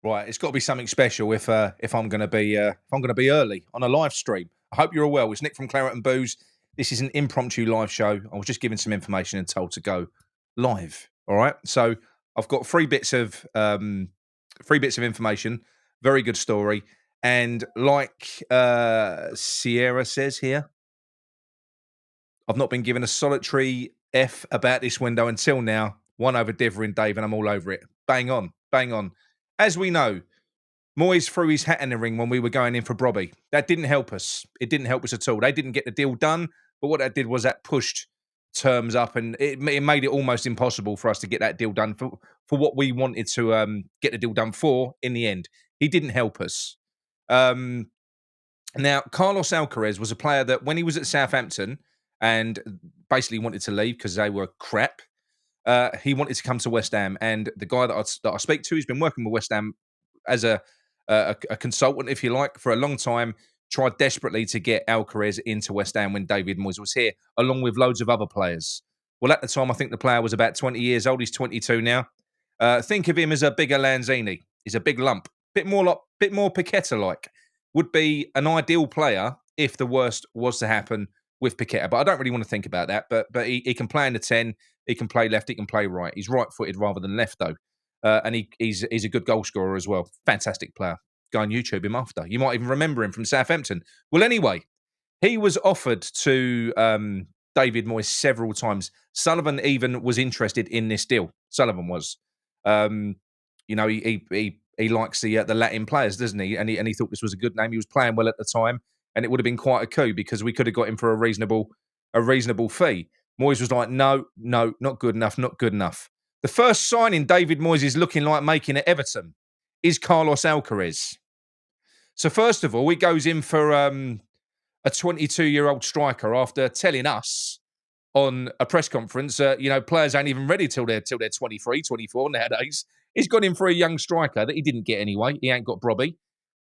Right, it's got to be something special if I'm going to be early on a live stream. I hope you're all well. It's Nick from Claret and Booze. This is an impromptu live show. I was just given some information and told to go live. All right, so I've got three bits of information. Very good story, and like Sierra says here, I've not been given a solitary F about this window until now. One over Diver and Dave, and I'm all over it. Bang on, bang on. As we know, Moyes threw his hat in the ring when we were going in for Brobby. That didn't help us. It didn't help us at all. They didn't get the deal done, but what that did was that pushed terms up, and it made it almost impossible for us to get that deal done for what we wanted to get the deal done for in the end. He didn't help us. Um, Now, Carlos Alcaraz was a player that when he was at Southampton and basically wanted to leave because they were crap, he wanted to come to West Ham. And the guy that I speak to, he's been working with West Ham as a consultant, if you like, for a long time. Tried desperately to get Alcaraz into West Ham when David Moyes was here, along with loads of other players. Well, at the time, I think the player was about 20 years old. He's 22 now. Think of him as a bigger Lanzini. He's a big lump, bit more Paqueta like. Would be an ideal player if the worst was to happen with Paqueta. But I don't really want to think about that. But he can play in the 10. He can play left. He can play right. He's right-footed rather than left, though. And he's a good goal scorer as well. Fantastic player. Go on YouTube him after. You might even remember him from Southampton. Well, anyway, he was offered to David Moyes several times. Sullivan even was interested in this deal. Sullivan was. He likes the Latin players, doesn't he? And he thought this was a good name. He was playing well at the time, and it would have been quite a coup because we could have got him for a reasonable fee. Moyes was like, no, not good enough, not good enough. The first signing David Moyes is looking like making at Everton is Carlos Alcaraz. So first of all, he goes in for a 22-year-old striker after telling us on a press conference, players ain't even ready till they're 23, 24 nowadays. He's gone in for a young striker that he didn't get anyway. He ain't got Brobby.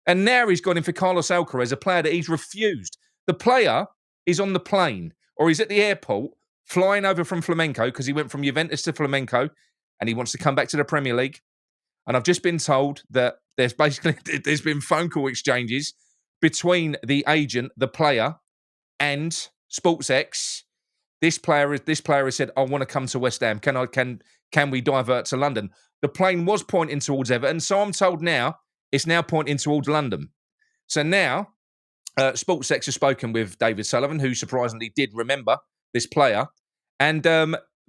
And now he's gone in for Carlos Alcaraz, a player that he's refused. The player is on the plane or he's at the airport flying over from Flamenco because he went from Juventus to Flamenco and he wants to come back to the Premier League. And I've just been told that there's been phone call exchanges between the agent, the player, and SportsX. This player has said, "I want to come to West Ham. Can we divert to London?" The plane was pointing towards Everton, so I'm told now it's now pointing towards London. So now, SportsX has spoken with David Sullivan, who surprisingly did remember this player, and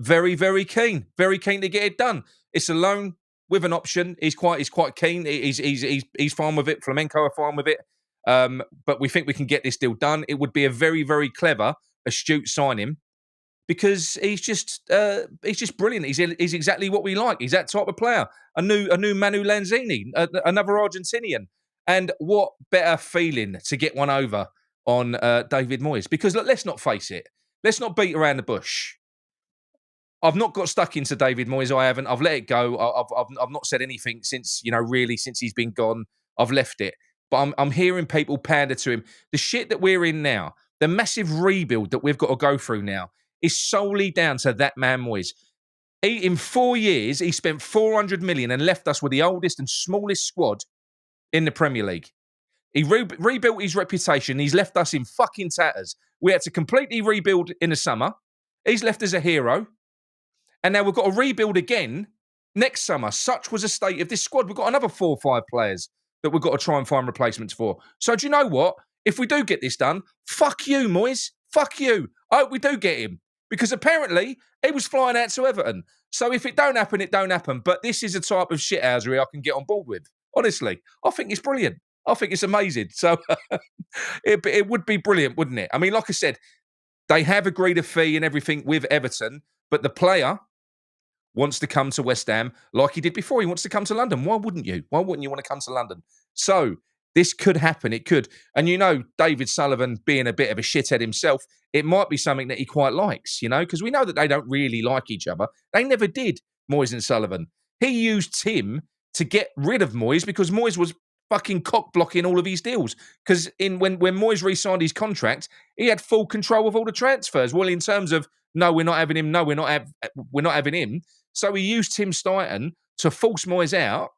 very, very keen to get it done. It's a loan with an option. He's quite keen. He's fine with it. Flamenco are fine with it. But we think we can get this deal done. It would be a very, very clever, astute signing. Because he's just brilliant. He's exactly what we like. He's that type of player. A new Manu Lanzini, another Argentinian. And what better feeling to get one over on David Moyes? Because look, let's not face it. Let's not beat around the bush. I've not got stuck into David Moyes. I haven't. I've let it go. I've not said anything since since he's been gone. I've left it. But I'm hearing people pander to him. The shit that we're in now, the massive rebuild that we've got to go through now, is solely down to that man Moyes. In 4 years, he spent 400 million and left us with the oldest and smallest squad in the Premier League. He rebuilt his reputation. He's left us in fucking tatters. We had to completely rebuild in the summer. He's left as a hero. And now we've got to rebuild again next summer. Such was the state of this squad. We've got another 4 or 5 players that we've got to try and find replacements for. So do you know what? If we do get this done, fuck you, Moyes. Fuck you. I hope we do get him. Because apparently, he was flying out to Everton. So if it don't happen, it don't happen. But this is a type of shithousery I can get on board with. Honestly, I think it's brilliant. I think it's amazing. So it would be brilliant, wouldn't it? I mean, like I said, they have agreed a fee and everything with Everton, but the player wants to come to West Ham like he did before. He wants to come to London. Why wouldn't you? Why wouldn't you want to come to London? So this could happen. It could. And David Sullivan being a bit of a shithead himself, it might be something that he quite likes, because we know that they don't really like each other. They never did, Moyes and Sullivan. He used Tim to get rid of Moyes because Moyes was fucking cock-blocking all of his deals. Because when Moyes re-signed his contract, he had full control of all the transfers. Well, in terms of, no, we're not having him, no, we're not having him. So he used Tim Stein to force Moyes out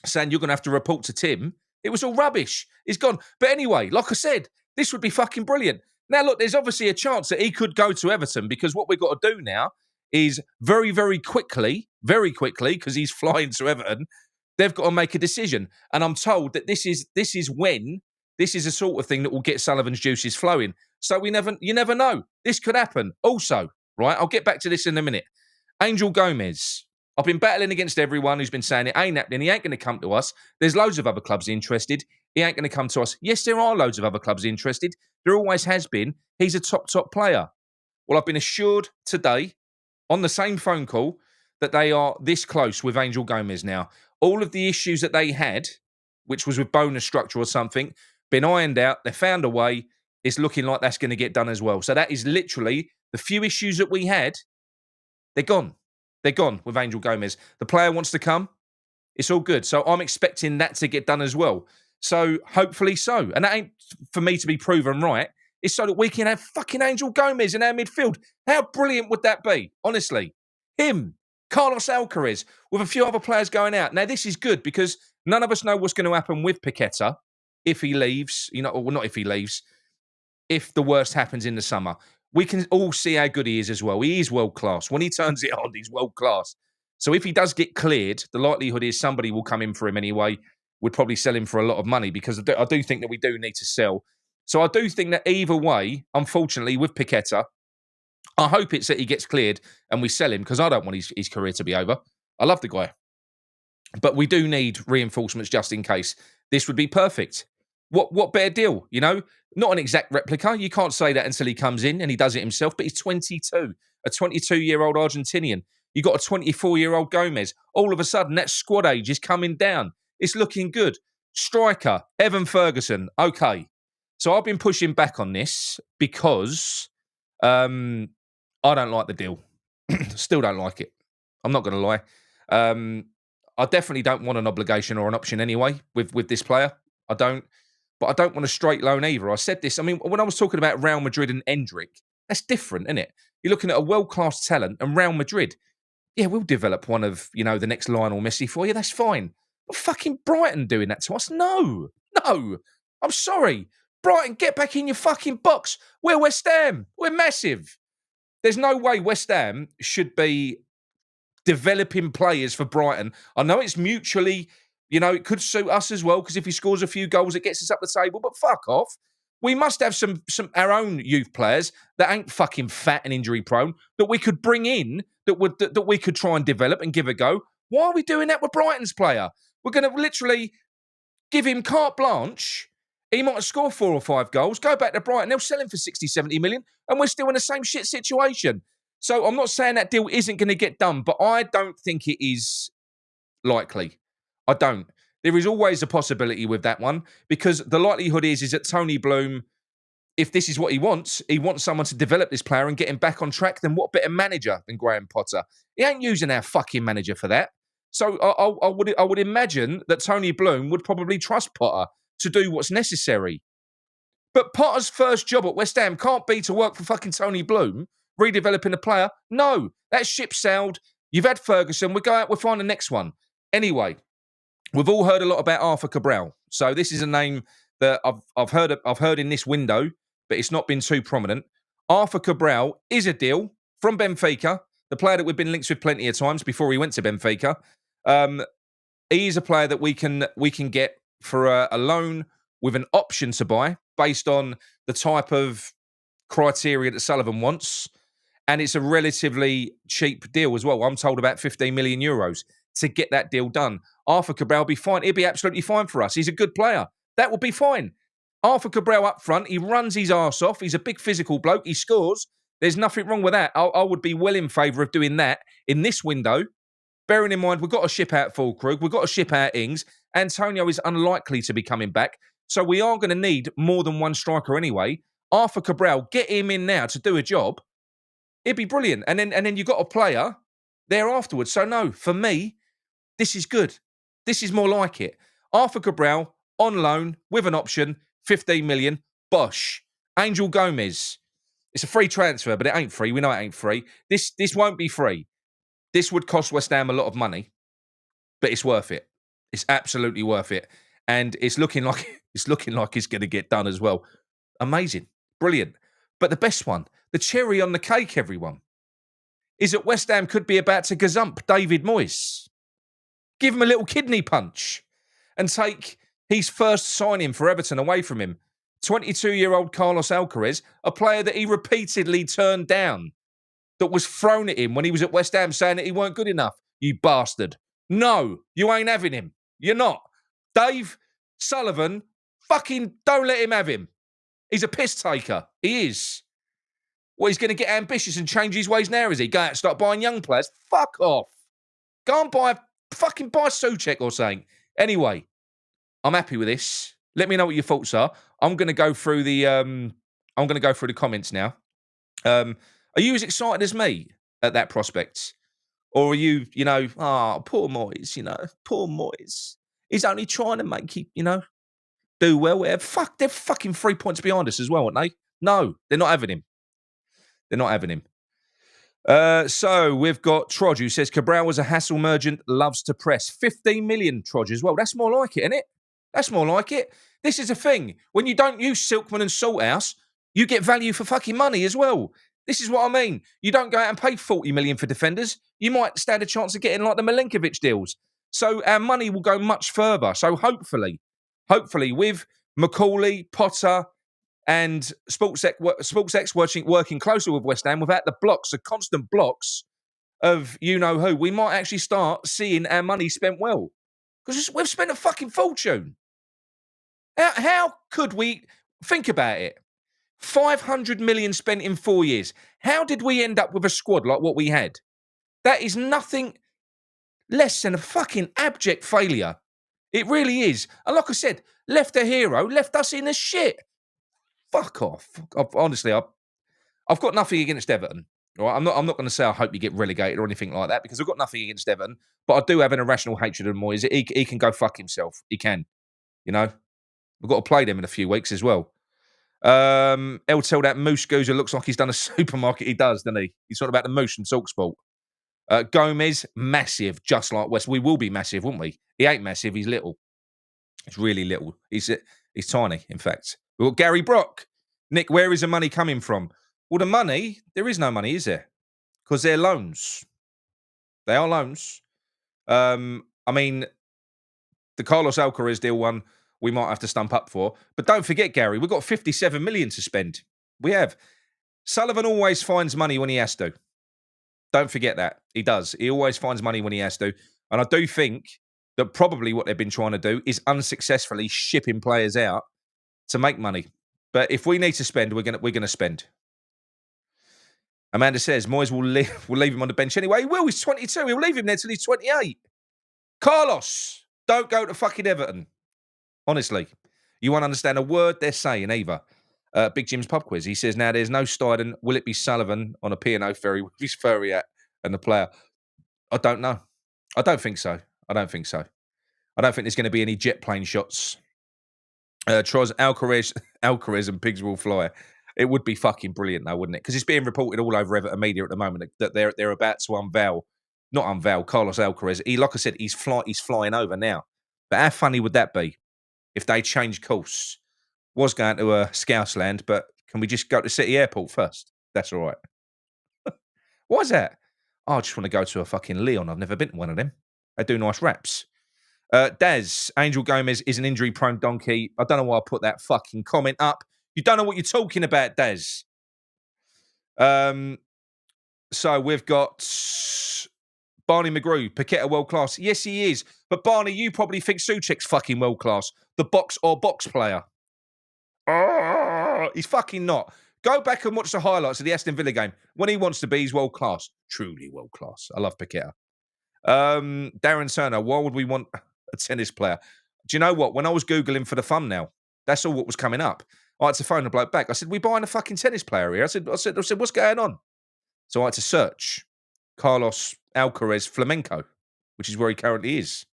saying you're going to have to report to Tim. It was all rubbish. He's gone. But anyway, like I said, this would be fucking brilliant. Now, look, there's obviously a chance that he could go to Everton because what we've got to do now is very, very quickly, because he's flying to Everton, they've got to make a decision. And I'm told that this is a sort of thing that will get Sullivan's juices flowing. So you never know. This could happen. Also, right, I'll get back to this in a minute. Angel Gomes. I've been battling against everyone who's been saying it ain't happening. He ain't going to come to us. There's loads of other clubs interested. He ain't going to come to us. Yes, there are loads of other clubs interested. There always has been. He's a top player. Well, I've been assured today on the same phone call that they are this close with Angel Gomes now. All of the issues that they had, which was with bonus structure or something, been ironed out. They found a way. It's looking like that's going to get done as well. So that is literally the few issues that we had. They're gone. They're gone with Angel Gomes. The player wants to come. It's all good. So I'm expecting that to get done as well. So hopefully so. And that ain't for me to be proven right. It's so that we can have fucking Angel Gomes in our midfield. How brilliant would that be? Honestly. Him, Carlos Alcaraz, with a few other players going out. Now, this is good because none of us know what's going to happen with Paqueta if he leaves. Well, not if he leaves. If the worst happens in the summer. We can all see how good he is as well. He is world-class. When he turns it on, he's world-class. So if he does get cleared, the likelihood is somebody will come in for him anyway. Would probably sell him for a lot of money because I do think that we do need to sell. So I do think that either way, unfortunately, with Paqueta, I hope it's that he gets cleared and we sell him because I don't want his career to be over. I love the guy. But we do need reinforcements just in case. This would be perfect. What better deal, Not an exact replica. You can't say that until he comes in and he does it himself, but he's 22, a 22-year-old Argentinian. You got a 24-year-old Gomes. All of a sudden, that squad age is coming down. It's looking good. Striker, Evan Ferguson. Okay. So I've been pushing back on this because I don't like the deal. Still don't like it. I'm not going to lie. I definitely don't want an obligation or an option anyway with this player. I don't. But I don't want a straight loan either. I said this. I mean, when I was talking about Real Madrid and Endrick, that's different, isn't it? You're looking at a world-class talent and Real Madrid. Yeah, we'll develop one of, the next Lionel Messi for you. That's fine. But fucking Brighton doing that to us? No. I'm sorry. Brighton, get back in your fucking box. We're West Ham. We're massive. There's no way West Ham should be developing players for Brighton. I know it's mutually... it could suit us as well because if he scores a few goals, it gets us up the table. But fuck off. We must have some our own youth players that ain't fucking fat and injury prone that we could bring in that we could try and develop and give a go. Why are we doing that with Brighton's player? We're going to literally give him carte blanche. He might score 4 or 5 goals, go back to Brighton. They'll sell him for 60, 70 million, and we're still in the same shit situation. So I'm not saying that deal isn't going to get done, but I don't think it is likely. I don't. There is always a possibility with that one because the likelihood is that Tony Bloom, if this is what he wants someone to develop this player and get him back on track, then what better manager than Graham Potter? He ain't using our fucking manager for that. So I would imagine that Tony Bloom would probably trust Potter to do what's necessary. But Potter's first job at West Ham can't be to work for fucking Tony Bloom, redeveloping a player. No, that ship sailed. You've had Ferguson. We'll find the next one. Anyway. We've all heard a lot about Arthur Cabral. So this is a name that I've heard in this window, but it's not been too prominent. Arthur Cabral is a deal from Benfica, the player that we've been linked with plenty of times before he went to Benfica. He is a player that we can get for a loan with an option to buy based on the type of criteria that Sullivan wants. And it's a relatively cheap deal as well. I'm told about 15 million euros to get that deal done. Arthur Cabral will be fine. He'll be absolutely fine for us. He's a good player. That will be fine. Arthur Cabral up front, he runs his arse off. He's a big physical bloke. He scores. There's nothing wrong with that. I would be well in favour of doing that in this window. Bearing in mind, we've got to ship out Fulkrug. We've got to ship out Ings. Antonio is unlikely to be coming back. So we are going to need more than one striker anyway. Arthur Cabral, get him in now to do a job. It'd be brilliant. And then you've got a player there afterwards. So no, for me, this is good. This is more like it. Arthur Cabral on loan with an option, 15 million. Bosh. Angel Gomes. It's a free transfer, but it ain't free. We know it ain't free. This won't be free. This would cost West Ham a lot of money, but it's worth it. It's absolutely worth it, and it's looking like it's going to get done as well. Amazing, brilliant. But the best one, the cherry on the cake, everyone, is that West Ham could be about to gazump David Moyes, give him a little kidney punch, and take his first signing for Everton away from him. 22-year-old Carlos Alcaraz, a player that he repeatedly turned down, that was thrown at him when he was at West Ham saying that he weren't good enough. You bastard. No, you ain't having him. You're not. Dave Sullivan, fucking don't let him have him. He's a piss taker. He is. Well, he's going to get ambitious and change his ways now, is he? Go out and start buying young players? Fuck off. Go and buy Souček or something. Anyway, I'm happy with this. Let me know what your thoughts are. I'm going to go through the comments now. Are you as excited as me at that prospect? Or are you, poor Moyes, poor Moyes. He's only trying to make you, do well. Fuck, they're fucking 3 points behind us as well, aren't they? No, they're not having him. They're not having him. So we've got Trod, who says Cabral was a hassle merchant, loves to press. 15 million, Trod, as well. That's more like it, isn't it? That's more like it. This is a thing. When you don't use Silkman and Salthouse, you get value for fucking money as well. This is what I mean. You don't go out and pay 40 million for defenders. You might stand a chance of getting like the Milinkovic deals. So our money will go much further. So hopefully with Macaulay, Potter, and SportsX working closer with West Ham without the constant blocks of you-know-who, we might actually start seeing our money spent well. Because we've spent a fucking fortune. How could we... Think about it. 500 million spent in 4 years. How did we end up with a squad like what we had? That is nothing less than a fucking abject failure. It really is. And like I said, left a hero, left us in the shit. Fuck off. Honestly, I've got nothing against Everton. All right? I'm not going to say I hope you get relegated or anything like that, because I've got nothing against Everton. But I do have an irrational hatred of Moyes. He can go fuck himself. He can. We've got to play them in a few weeks as well. El tell that Moose Goozer looks like he's done a supermarket. He does, doesn't he? He's talking about the Moose and Talksport. Gomez, massive, just like West. We will be massive, won't we? He ain't massive. He's little. He's really little. He's tiny, in fact. We've got Gary Brock. Nick, where is the money coming from? Well, the money, there is no money, is there? Because they're loans. They are loans. The Carlos Alcaraz deal one, we might have to stump up for. But don't forget, Gary, we've got 57 million to spend. We have. Sullivan always finds money when he has to. Don't forget that. He does. He always finds money when he has to. And I do think that probably what they've been trying to do is unsuccessfully shipping players out to make money. But if we need to spend, we're gonna spend. Amanda says Moyes will leave him on the bench anyway. He will. He's 22. He'll leave him there till he's 28. Carlos, don't go to fucking Everton. Honestly, you won't understand a word they're saying either. Big Jim's pub quiz. He says now there's no Steiden. Will it be Sullivan on a P&O ferry with his furry hat and the player? I don't know. I don't think so. I don't think there's going to be any jet plane shots. Troz, Alcaraz and pigs will fly. It would be fucking brilliant though, wouldn't it? Because it's being reported all over Everton media at the moment that they're about to not unveil Carlos Alcaraz. Like I said, he's flying over now. But how funny would that be if they change course? Was going to Scousland, but can we just go to City Airport first? That's all right. Why is that? Oh, I just want to go to a fucking Leon. I've never been to one of them. They do nice raps. Daz, Angel Gomes is an injury-prone donkey. I don't know why I put that fucking comment up. You don't know what you're talking about, Daz. So we've got Barney McGrew, Paqueta world-class. Yes, he is. But Barney, you probably think Souček's fucking world-class. The box player. Oh, he's fucking not. Go back and watch the highlights of the Aston Villa game. When he wants to be, he's world-class. Truly world-class. I love Paqueta. Darren Turner, why would we want a tennis player? Do you know what? When I was Googling for the thumbnail, that's all what was coming up. I had to phone the bloke back. I said, we buying a fucking tennis player here? I said, what's going on? So I had to search Carlos Alcaraz Flamenco, which is where he currently is.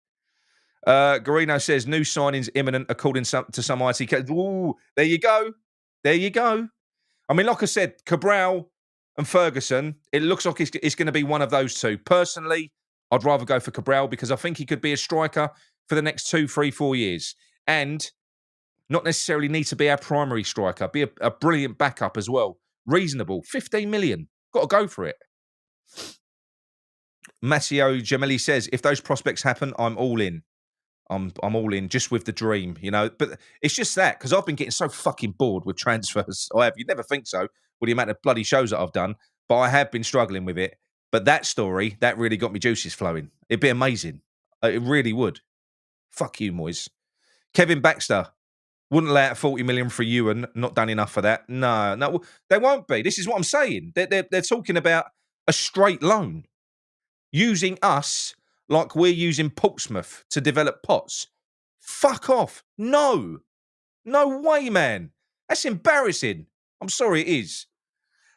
Garino says, new signings imminent according to some IT. Ooh, there you go. There you go. I mean, like I said, Cabral and Ferguson, it looks like it's going to be one of those two. Personally, I'd rather go for Cabral because I think he could be a striker for the next 2, 3, 4 years. And not necessarily need to be our primary striker, be a brilliant backup as well. Reasonable. 15 million. Got to go for it. Matteo Gemelli says, if those prospects happen, I'm all in. I'm all in just with the dream, you know. But it's just that, because I've been getting so fucking bored with transfers. I have. You'd never think so with the amount of bloody shows that I've done. But I have been struggling with it. But that story, that really got me juices flowing. It'd be amazing. It really would. Fuck you, Moyes. Kevin Baxter. Wouldn't lay out 40 million for Ewan. Not done enough for that. No, they won't be. This is what I'm saying. They're talking about a straight loan. Using us like we're using Portsmouth to develop pots. Fuck off. No. No way, man. That's embarrassing. I'm sorry, it is.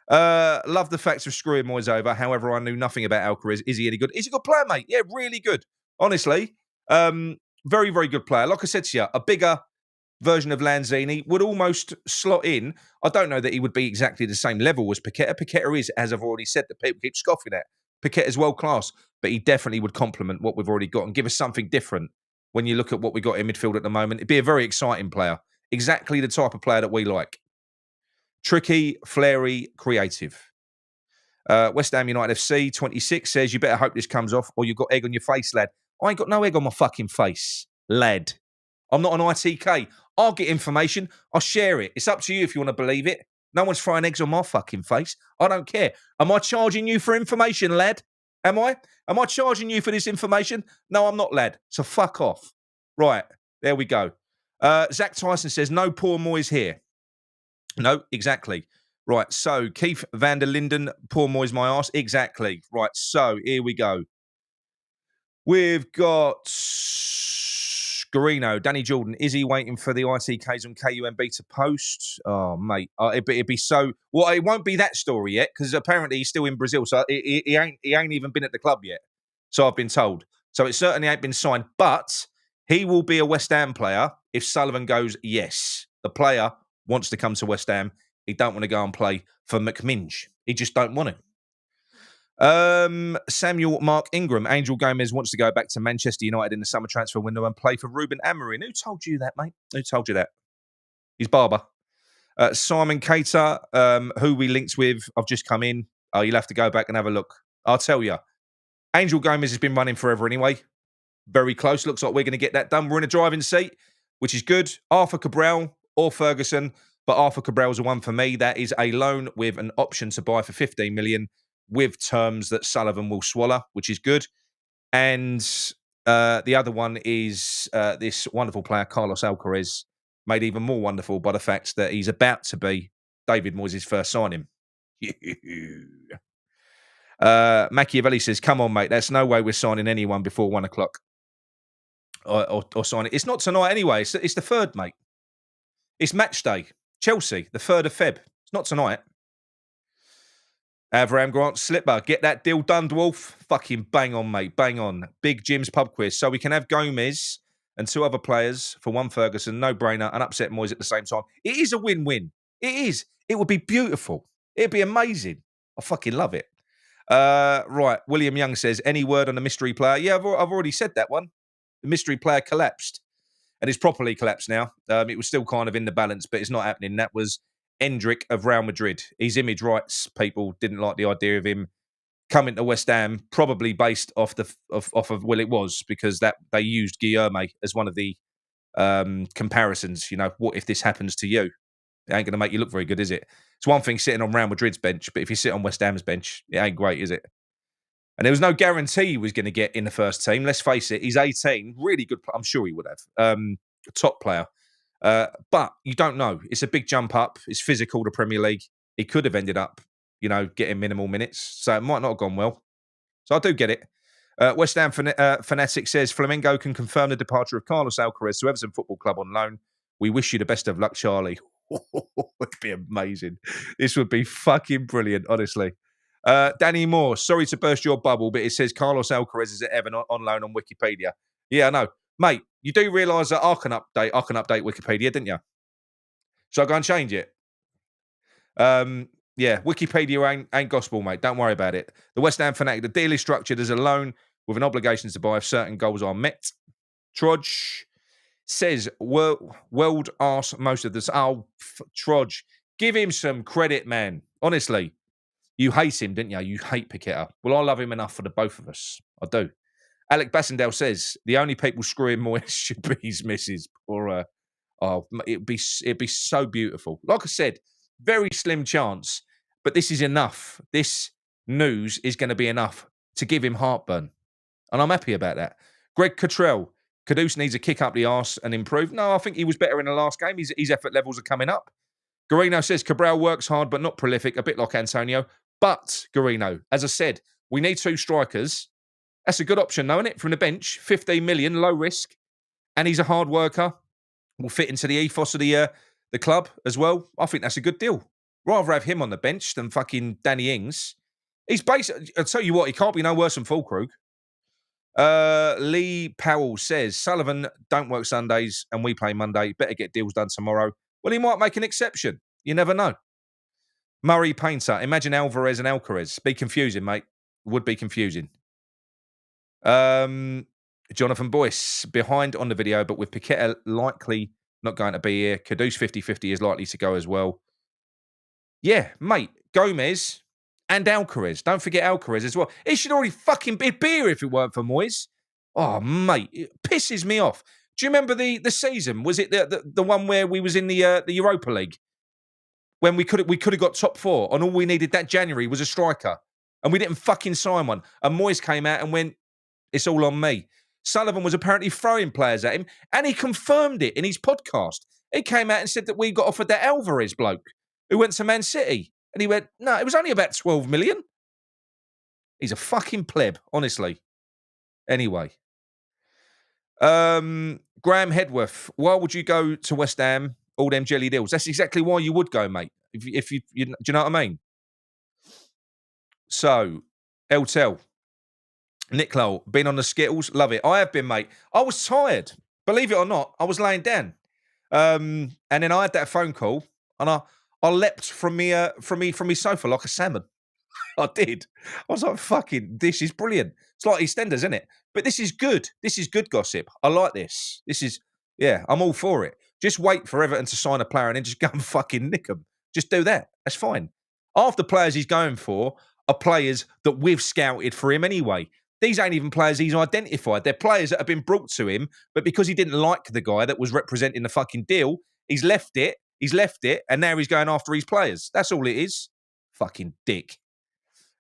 Love the facts of screwing Moyes over. However, I knew nothing about Alcaraz. Is he any good? He's a good player, mate. Yeah, really good. Honestly. Very, very good player. Like I said to you, a bigger version of Lanzini would almost slot in. I don't know that he would be exactly the same level as Paqueta. Paqueta is, as I've already said, that people keep scoffing at. Paqueta's world class, but he definitely would complement what we've already got and give us something different. When you look at what we got in midfield at the moment, it'd be a very exciting player. Exactly the type of player that we like. Tricky, flary, creative. West Ham United FC 26 says, you better hope this comes off or you've got egg on your face, lad. I ain't got no egg on my fucking face, lad. I'm not an ITK. I'll get information. I'll share it. It's up to you if you want to believe it. No one's throwing eggs on my fucking face. I don't care. Am I charging you for information, lad? Am I? Am I charging you for this information? No, I'm not, lad. So fuck off. Right. There we go. Zach Tyson says, no poor Moyes here. No, exactly. Right. So Keith van der Linden, poor Moyes my arse. Exactly. Right. So here we go. We've got Garino, Danny Jordan. Is he waiting for the ITKs on KUMB to post? Oh, mate. It'd be so... Well, it won't be that story yet, because apparently he's still in Brazil, so he ain't even been at the club yet. So I've been told. So it certainly ain't been signed, but he will be a West Ham player if Sullivan goes, yes. The player wants to come to West Ham. He don't want to go and play for McMinge. He just don't want to. Samuel Mark Ingram, Angel Gomes wants to go back to Manchester United in the summer transfer window and play for Ruben Amorim. Who told you that, mate? Who told you that? He's Barber. Simon Cater, who we linked with, I've just come in. Oh, you'll have to go back and have a look. I'll tell you. Angel Gomes has been running forever anyway. Very close. Looks like we're going to get that done. We're in a driving seat, which is good. Arthur Cabral or Ferguson, but Arthur Cabral's the one for me. That is a loan with an option to buy for 15 million with terms that Sullivan will swallow, which is good. And the other one is this wonderful player, Carlos Alcaraz, made even more wonderful by the fact that he's about to be David Moyes' first signing. Machiavelli says, come on, mate, there's no way we're signing anyone before 1 o'clock. Or signing. It's not tonight anyway. It's the 3rd, mate. It's match day. Chelsea, the 3rd of Feb. It's not tonight. Avram Grant Slipper, get that deal done, Dwarf. Fucking bang on, mate. Bang on. Big Jim's pub quiz. So we can have Gomez and 2 other players for one Ferguson. No brainer. And upset Moyes at the same time. It is a win-win. It is. It would be beautiful. It'd be amazing. I fucking love it. Right. William Young says, any word on the mystery player? Yeah, I've already said that one. The mystery player collapsed. And it's properly collapsed now. It was still kind of in the balance, but it's not happening. That was Endrick of Real Madrid. His image rights people didn't like the idea of him coming to West Ham, probably based off well, it was because that they used Guilherme as one of the comparisons. You know, what if this happens to you? It ain't going to make you look very good, is it? It's one thing sitting on Real Madrid's bench, but if you sit on West Ham's bench, it ain't great, is it? And there was no guarantee he was going to get in the first team. Let's face it, he's 18, really good. I'm sure he would have. Top player. But you don't know. It's a big jump up. It's physical, the Premier League. He could have ended up, getting minimal minutes. So it might not have gone well. So I do get it. West Ham Fanatic says, Flamengo can confirm the departure of Carlos Alcaraz to Everton Football Club on loan. We wish you the best of luck, Charlie. It'd be amazing. This would be fucking brilliant, honestly. Danny Moore, sorry to burst your bubble, but it says Carlos Alcaraz is at Everton on loan on Wikipedia. Yeah, I know. Mate, you do realise that I can update Wikipedia, didn't you? So I go and change it. Yeah, Wikipedia ain't gospel, mate. Don't worry about it. The West Ham Fanatic, the deal is structured as a loan with an obligation to buy if certain goals are met. Trudge says, world arse most of this. Oh, Trudge, give him some credit, man. Honestly, you hate him, didn't you? You hate Paqueta. Well, I love him enough for the both of us. I do. Alec Bassendale says, the only people screwing Moyes should be his missus. Or, it'd be so beautiful. Like I said, very slim chance, but this is enough. This news is going to be enough to give him heartburn. And I'm happy about that. Greg Cottrell, Caduce needs a kick up the arse and improve. No, I think he was better in the last game. His effort levels are coming up. Garino says Cabral works hard but not prolific, a bit like Antonio. But, Garino, as I said, we need 2 strikers. That's a good option, though, isn't it? From the bench, 15 million, low risk. And he's a hard worker. Will fit into the ethos of the club as well. I think that's a good deal. Rather have him on the bench than fucking Danny Ings. He's basically, I'll tell you what, he can't be no worse than Fulkrug. Lee Powell says, Sullivan don't work Sundays and we play Monday. Better get deals done tomorrow. Well, he might make an exception. You never know. Murray Painter, imagine Alvarez and Alcaraz. Be confusing, mate. Would be confusing. Jonathan Boyce, behind on the video, but with Paqueta likely not going to be here. Caduce 50-50 is likely to go as well. Yeah, mate, Gomez and Alcaraz. Don't forget Alcaraz as well. It should already fucking be beer if it weren't for Moyes. Oh, mate, it pisses me off. Do you remember the season? Was it the one where we was in the Europa League? When we could have got top 4 and all we needed that January was a striker. And we didn't fucking sign one. And Moyes came out and went, it's all on me. Sullivan was apparently throwing players at him, and he confirmed it in his podcast. He came out and said that we got offered that Alvarez bloke who went to Man City. And he went, no, it was only about 12 million. He's a fucking pleb, honestly. Anyway. Graham Hedworth, why would you go to West Ham, all them jelly deals? That's exactly why you would go, mate. If you do you know what I mean? So, Eltel. Nick Lowell, been on the Skittles, love it. I have been, mate. I was tired, believe it or not. I was laying down, and then I had that phone call, and I leapt from me sofa like a salmon. I did. I was like, "Fucking, this is brilliant." It's like EastEnders, isn't it? But this is good. This is good gossip. I like this. This is, yeah, I'm all for it. Just wait for Everton to sign a player and then just go and fucking nick them. Just do that. That's fine. Half the players he's going for are players that we've scouted for him anyway. These ain't even players he's identified. They're players that have been brought to him, but because he didn't like the guy that was representing the fucking deal, he's left it, and now he's going after his players. That's all it is. Fucking dick.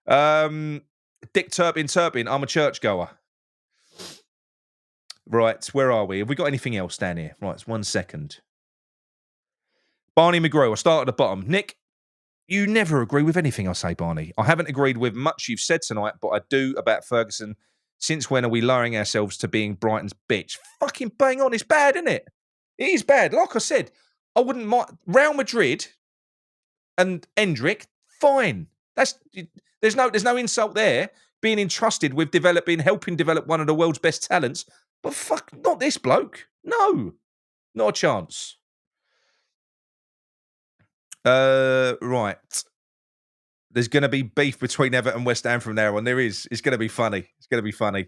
Dick Turpin, I'm a churchgoer. Right, where are we? Have we got anything else down here? Right, 1 second. Barney McGrew, I'll start at the bottom. Nick, you never agree with anything I say, Barney. I haven't agreed with much you've said tonight, but I do about Ferguson. Since when are we lowering ourselves to being Brighton's bitch? Fucking bang on, it's bad, isn't it? It is bad. Like I said, I wouldn't mind. Real Madrid and Endrick, fine. There's no insult there. Being entrusted with helping develop one of the world's best talents. But fuck, not this bloke. No, not a chance. Right. There's going to be beef between Everton and West Ham from now on. There is. It's going to be funny. It's going to be funny.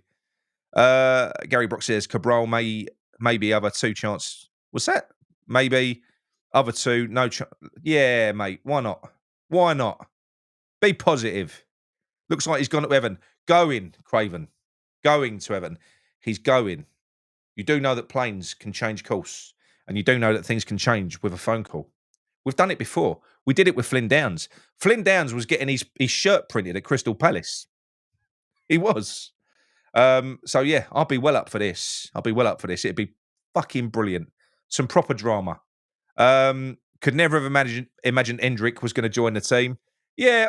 Gary Brock says Cabral maybe other 2 chance. What's that? Maybe other 2. No chance. Yeah, mate. Why not? Why not? Be positive. Looks like he's gone to Everton. Going, Craven. Going to Everton. He's going. You do know that planes can change course. And you do know that things can change with a phone call. We've done it before. We did it with Flynn Downs. Flynn Downs was getting his shirt printed at Crystal Palace. He was. So, yeah, I'll be well up for this. It'd be fucking brilliant. Some proper drama. Could never have imagined Endrick was going to join the team. Yeah,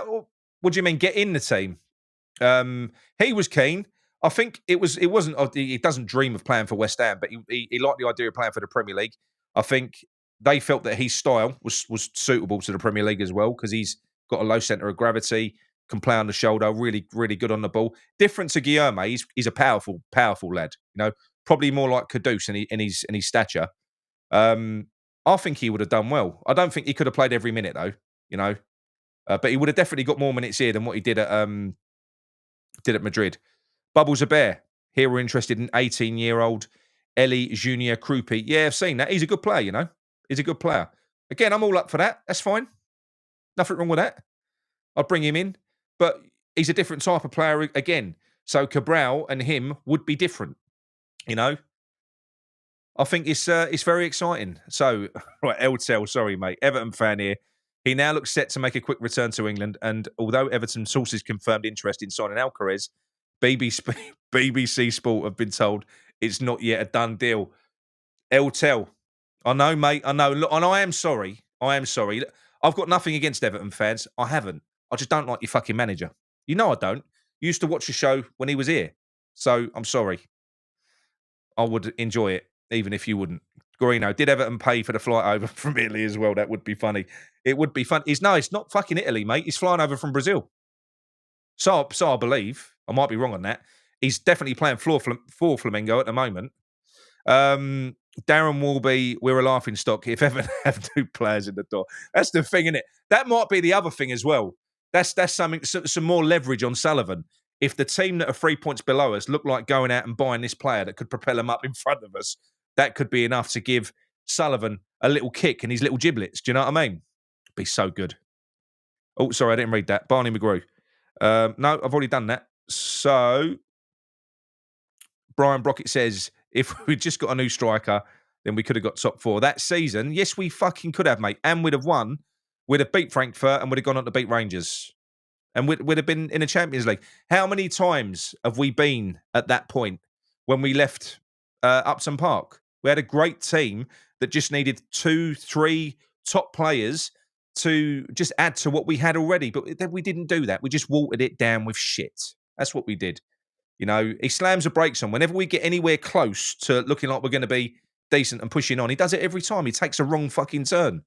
what do you mean, get in the team? He was keen. I think it wasn't. He doesn't dream of playing for West Ham, but he liked the idea of playing for the Premier League. I think they felt that his style was suitable to the Premier League as well because he's got a low centre of gravity, can play on the shoulder, really, really good on the ball. Different to Guillaume, he's a powerful lad. You know, probably more like Caduce in his stature. I think he would have done well. I don't think he could have played every minute though. You know, but he would have definitely got more minutes here than what he did at Madrid. Bubbles a bear. Here we're interested in 18-year-old Ellie Junior Krupi. Yeah, I've seen that. He's a good player, you know. He's a good player. Again, I'm all up for that. That's fine. Nothing wrong with that. I'd bring him in, but he's a different type of player again. So Cabral and him would be different. You know, I think it's very exciting. So right, Eltel, sorry mate, Everton fan here. He now looks set to make a quick return to England, and although Everton sources confirmed interest in signing Alcaraz, BBC, BBC Sport have been told it's not yet a done deal. Eltel, I know, mate. I know. Look, and I am sorry. I am sorry. Look, I've got nothing against Everton fans. I haven't. I just don't like your fucking manager. You know I don't. You used to watch the show when he was here. So I'm sorry. I would enjoy it, even if you wouldn't. Gorino, did Everton pay for the flight over from Italy as well? That would be funny. It would be fun. It's not fucking Italy, mate. He's flying over from Brazil. So I believe. I might be wrong on that. He's definitely playing for Flamengo at the moment. Darren Walby, we're a laughing stock if ever have two players in the door. That's the thing, isn't it? That might be the other thing as well. That's something, some more leverage on Sullivan. If the team that are 3 points below us look like going out and buying this player that could propel them up in front of us, that could be enough to give Sullivan a little kick in his little giblets. Do you know what I mean? Be so good. Oh, sorry, I didn't read that. Barney McGrew. No, I've already done that. So Brian Brockett says, if we'd just got a new striker, then we could have got top four. That season, yes, we fucking could have, mate. And we'd have won. We'd have beat Frankfurt and we'd have gone on to beat Rangers. And we'd have been in the Champions League. How many times have we been at that point when we left Upton Park? We had a great team that just needed 2, 3 top players to just add to what we had already. But we didn't do that. We just watered it down with shit. That's what we did. You know, he slams the brakes on. Whenever we get anywhere close to looking like we're going to be decent and pushing on, he does it every time. He takes a wrong fucking turn.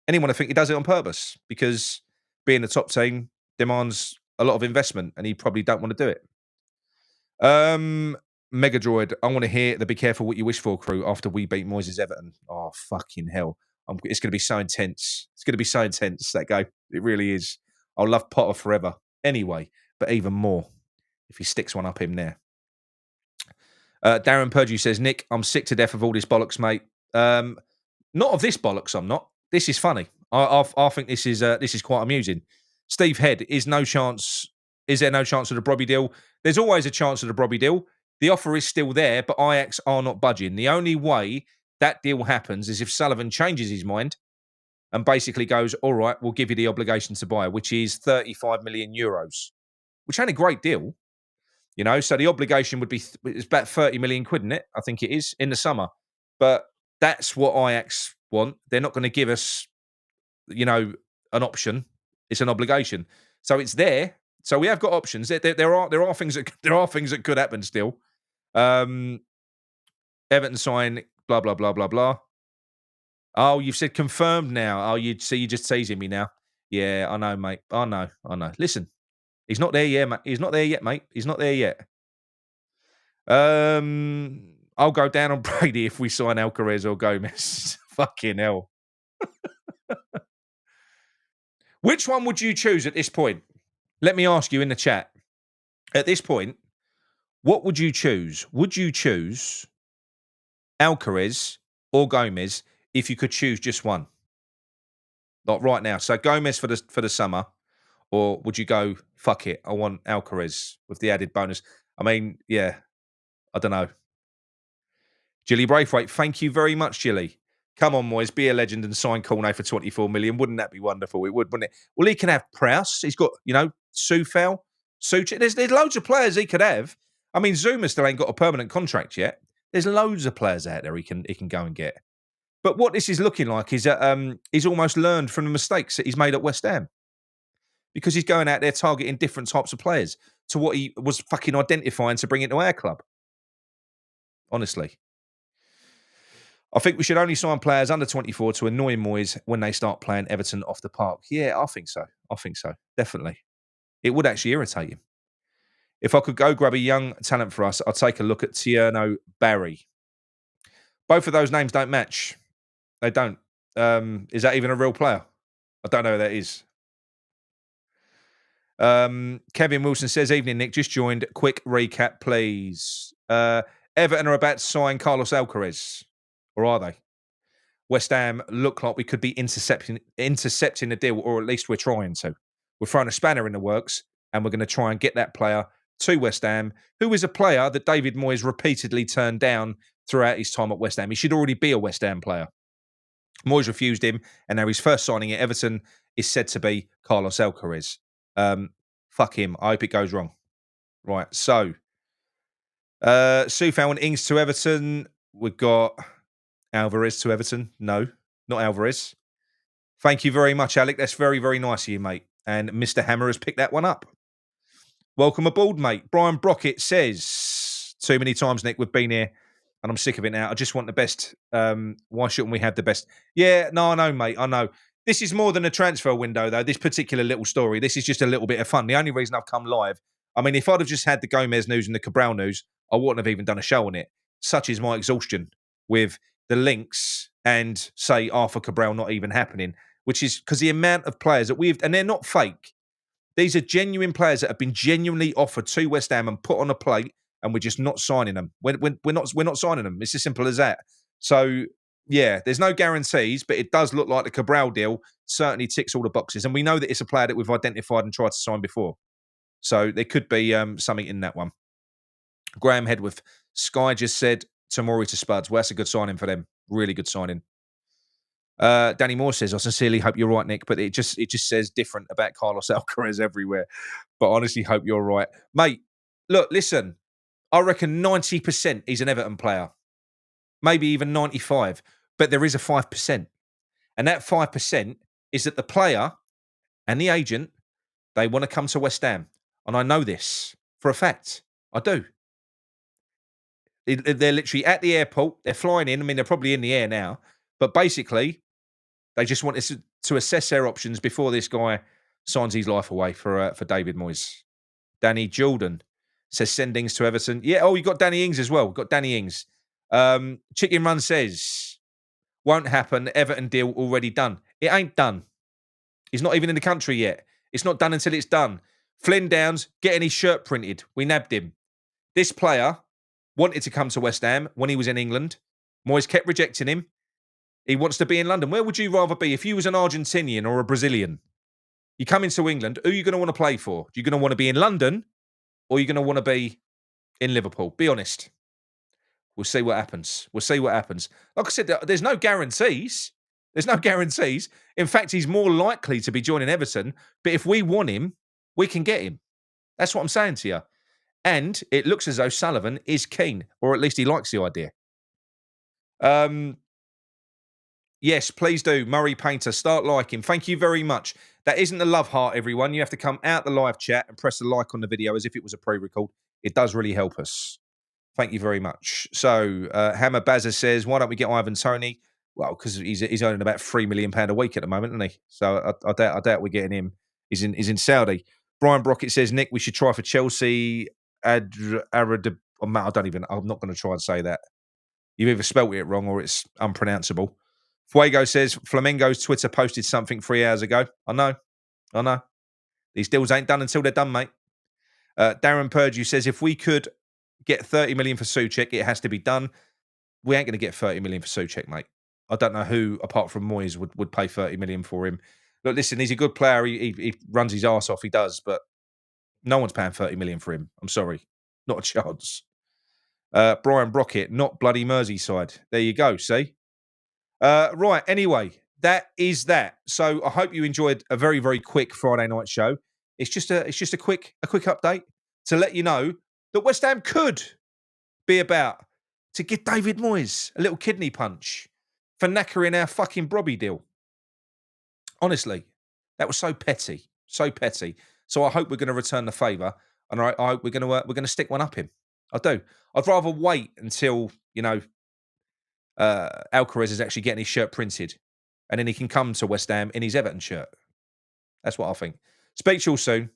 Anyone would think he does it on purpose because being the top team demands a lot of investment and he probably don't want to do it. Mega Droid, I want to hear the be careful what you wish for crew after we beat Moyes' Everton. Oh, fucking hell. It's going to be so intense. It's going to be so intense, that game. It really is. I'll love Potter forever. Anyway, but even more if he sticks one up him there. Darren Purdue says, Nick, I'm sick to death of all this bollocks, mate. Not of this bollocks, I'm not. This is funny. I think this is quite amusing. Steve Head, is there no chance of the Brobby deal? There's always a chance of the Brobby deal. The offer is still there, but Ajax are not budging. The only way that deal happens is if Sullivan changes his mind and basically goes, all right, we'll give you the obligation to buy, which is 35 million euros, which ain't a great deal. You know, so the obligation would be it's about 30 million quid, isn't it? I think it is in the summer. But that's what Ajax want. They're not going to give us, you know, an option. It's an obligation. So it's there. So we have got options. There are things that could happen still. Everton sign blah blah blah blah blah. Oh, you've said confirmed now. Oh, you're just teasing me now. Yeah, I know, mate. I know. Listen, he's not there yet, mate. He's not there yet, mate. He's not there yet. I'll go down on Brady if we sign Alcaraz or Gomez. Fucking hell. Which one would you choose at this point? Let me ask you in the chat. At this point, what would you choose? Would you choose Alcaraz or Gomez if you could choose just one? Like right now. So Gomez for the summer, or would you go, fuck it, I want Alcaraz with the added bonus? I mean, yeah, I don't know. Jilly Braithwaite, thank you very much, Jilly. Come on, Moyes, be a legend and sign Cornet for 24 million. Wouldn't that be wonderful? It would, wouldn't it? Well, he can have Prowse. He's got, you know, Sufel, Such. There's loads of players he could have. I mean, Zuma still ain't got a permanent contract yet. There's loads of players out there he can go and get. But what this is looking like is that he's almost learned from the mistakes that he's made at West Ham. Because he's going out there targeting different types of players to what he was fucking identifying to bring into our club. Honestly. I think we should only sign players under 24 to annoy Moyes when they start playing Everton off the park. Yeah, I think so. Definitely. It would actually irritate him. If I could go grab a young talent for us, I'd take a look at Tierno Barry. Both of those names don't match. They don't. Is that even a real player? I don't know who that is. Kevin Wilson says, evening, Nick. Just joined. Quick recap, please. Everton are about to sign Carlos Alcaraz, or are they? West Ham look like we could be intercepting a deal, or at least we're trying to. We're throwing a spanner in the works, and we're going to try and get that player to West Ham, who is a player that David Moyes repeatedly turned down throughout his time at West Ham. He should already be a West Ham player. Moyes refused him, and now his first signing at Everton is said to be Carlos Alcaraz. Fuck him. I hope it goes wrong. Right, so Soufal and Ings to Everton. We've got Alvarez to Everton. No, not Alvarez. Thank you very much, Alec. That's very, very nice of you, mate. And Mr. Hammer has picked that one up. Welcome aboard, mate. Brian Brockett says, too many times, Nick, we've been here and I'm sick of it now. I just want the best. Why shouldn't we have the best? Yeah, no, I know, mate. I know. This is more than a transfer window, though, this particular little story. This is just a little bit of fun. The only reason I've come live, I mean, if I'd have just had the Gomez news and the Cabral news, I wouldn't have even done a show on it. Such is my exhaustion with the links and, say, Arthur Cabral not even happening, which is because the amount of players that we've, and they're not fake. These are genuine players that have been genuinely offered to West Ham and put on a plate, and we're just not signing them. We're not signing them. It's as simple as that. So yeah, there's no guarantees, but it does look like the Cabral deal certainly ticks all the boxes, and we know that it's a player that we've identified and tried to sign before. So there could be something in that one. Graham Hedworth, Sky just said Tomori to Spuds. Well, that's a good signing for them. Really good signing. Danny Moore says, I sincerely hope you're right, Nick, but it just says different about Carlos Alcaraz everywhere. But honestly, hope you're right. Mate, look, listen, I reckon 90% he's an Everton player. Maybe even 95. But there is a 5%. And that 5% is that the player and the agent, they want to come to West Ham. And I know this for a fact. I do. They're literally at the airport. They're flying in. I mean, they're probably in the air now. But basically, they just want to assess their options before this guy signs his life away for David Moyes. Danny Jordan says sendings to Everton. Yeah, oh, you got Danny Ings as well. Got Danny Ings. Chicken Run says, won't happen. Everton deal already done. It ain't done. He's not even in the country yet. It's not done until it's done. Flynn Downs, getting his shirt printed. We nabbed him. This player wanted to come to West Ham when he was in England. Moyes kept rejecting him. He wants to be in London. Where would you rather be if you was an Argentinian or a Brazilian? You come into England, who are you going to want to play for? You're going to want to be in London or you're going to want to be in Liverpool? Be honest. We'll see what happens. We'll see what happens. Like I said, there's no guarantees. There's no guarantees. In fact, he's more likely to be joining Everton. But if we want him, we can get him. That's what I'm saying to you. And it looks as though Sullivan is keen, or at least he likes the idea. Yes, please do. Murray Painter, start liking. Thank you very much. That isn't the love heart, everyone. You have to come out the live chat and press the like on the video as if it was a pre-record. It does really help us. Thank you very much. So, Hammer Bazza says, why don't we get Ivan Toney? Well, because he's earning about £3 million a week at the moment, isn't he? So I doubt we're getting him. He's in Saudi. Brian Brockett says, Nick, we should try for Chelsea. I'm not going to try and say that. You've either spelt it wrong or it's unpronounceable. Fuego says, Flamengo's Twitter posted something 3 hours ago. I know. These deals ain't done until they're done, mate. Darren Purdue says, if we could get 30 million for Souček, it has to be done. We ain't going to get 30 million for Souček, mate. I don't know who, apart from Moyes, would pay 30 million for him. Look, listen, he's a good player. He runs his arse off. He does, but no one's paying 30 million for him. I'm sorry. Not a chance. Brian Brockett, not bloody Merseyside. There you go, see? Right, anyway, that is that. So I hope you enjoyed a very, very quick Friday night show. It's just a quick update to let you know that West Ham could be about to give David Moyes a little kidney punch for knackering our fucking Brobby deal. Honestly, that was so petty, so petty. So I hope we're going to return the favour, and I hope we're going to stick one up him. I do. I'd rather wait until Alcaraz is actually getting his shirt printed, and then he can come to West Ham in his Everton shirt. That's what I think. Speak to you all soon.